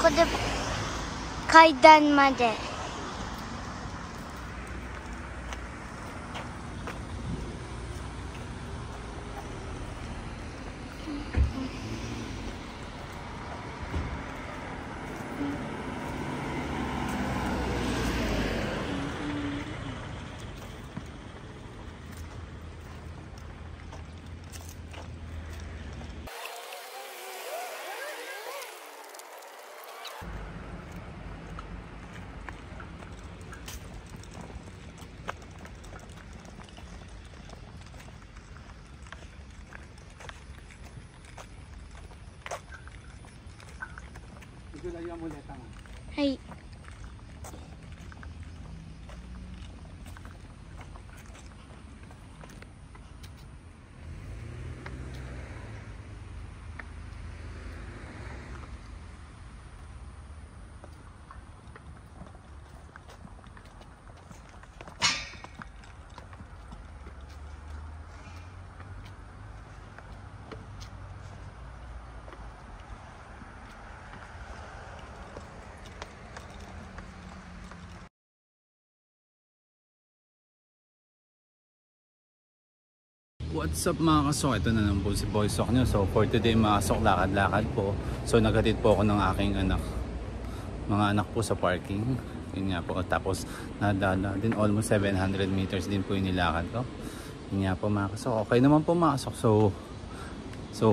こで階段まで。はい。What's up mga kasok? Ito na naman po si Boy Sok nyo. So for today mga kasok, lakad-lakad po. So naghatid po ako ng aking anak. Mga anak po sa parking. Yun nga po. Tapos nadala din almost 700 meters din po yung nilakad ko. Yun nga po mga kasok. Okay naman po mga kasok. So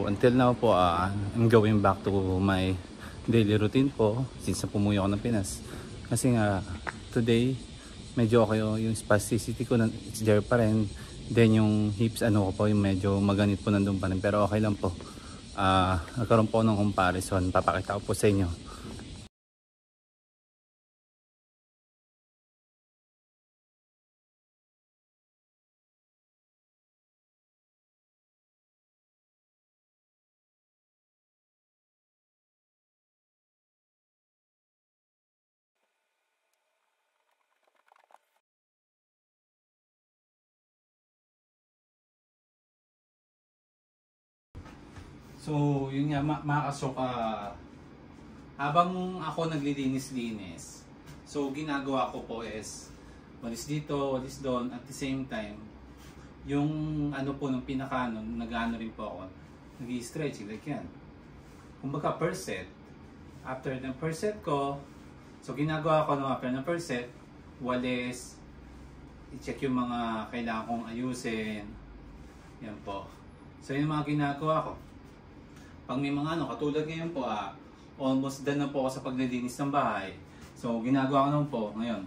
until now po I'm going back to my daily routine po. Since na pumuwi ako ng Pinas. Kasi nga today medyo okay yung spasticity ko. It's there pa rin. Then yung hips ko po yung medyo maganit po nandun pa rin, pero okay lang po. Nagkaroon po ng comparison, papakita ko po sa inyo. So, yun nga mga kasok, habang ako naglilinis-linis, so ginagawa ko po is walis dito, walis doon, at the same time, yung ano po nung pinaka nag-ano rin po ako, nag-i-stretching like yan. Kumbaga per set, after ng per set ko, so ginagawa ko no, after ng per set, walis, i-check yung mga kailangan kong ayusin, yan po. So yun yung mga ginagawa ko. Pag may mga katulad ngayon po, almost done na po ako sa paglilinis ng bahay. So, ginagawa ko naman po ngayon.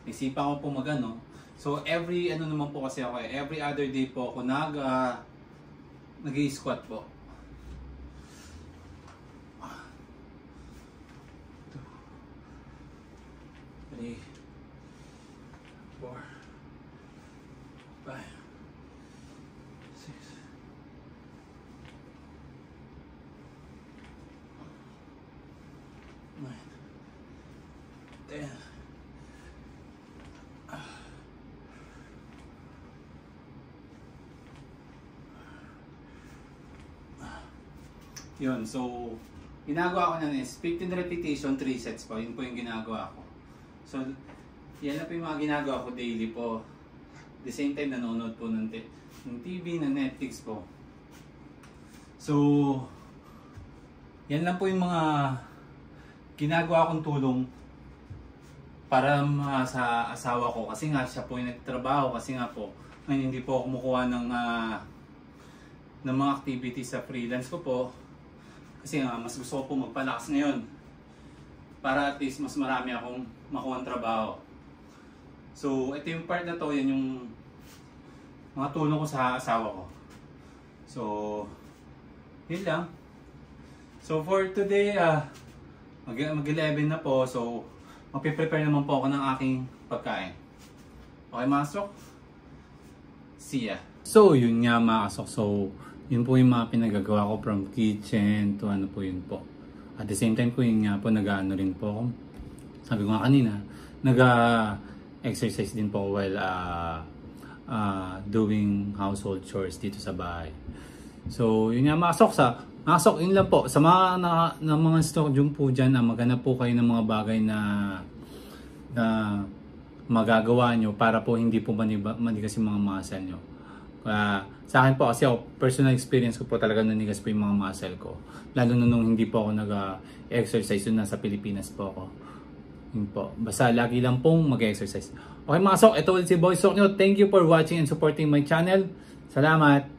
Isipan ko po magano. So, every naman po kasi ako, every other day po ako nag-i-squat po. 2, 3, 4, 5, 6, 9, 10. Yun, so ginagawa ko na is 15 repetition, 3 sets po. Yun po yung ginagawa ko. So, yan na po yung mga ginagawa ko daily po. At the same time, nanonood po ng TV, ng Netflix po. So, yan lang po yung mga ginagawa kong tulong para sa asawa ko. Kasi nga siya po yung nagtrabaho. Kasi nga po, ngayon hindi po ako kumukuha ng mga activities sa freelance ko po. Kasi nga, mas gusto ko po magpalakas ngayon. Para at least mas marami akong makuha ng trabaho. So, ito yung part na to, yan yung mga tulong ko sa asawa ko. So, yun lang. So, for today, mag-11 na po. So, magpiprepare naman po ako ng aking pagkain. Okay, masok? See ya. So, yun nga masok. So, yun po yung mga pinagagawa ko from kitchen to ano po yun po. At the same time po yun nga po, nag-ano rin po ako. Sabi ko nga kanina, nag-exercise din po while doing household chores dito sa bahay. So, yun nga masok sa Mga sok, yun lang po. Sa mga, mga stock dyan po dyan, maghanap po kayo ng mga bagay na magagawa nyo para po hindi po manigas yung mga muscle nyo. Sa akin po kasi ako, personal experience ko po talaga nanigas po yung mga muscle ko. Lalo na nung hindi po ako nag-exercise yun nasa Pilipinas po ako. Yun po. Basta lagi lang pong mag-exercise. Okay mga sok, ito ulit si Boy Sok nyo. Thank you for watching and supporting my channel. Salamat!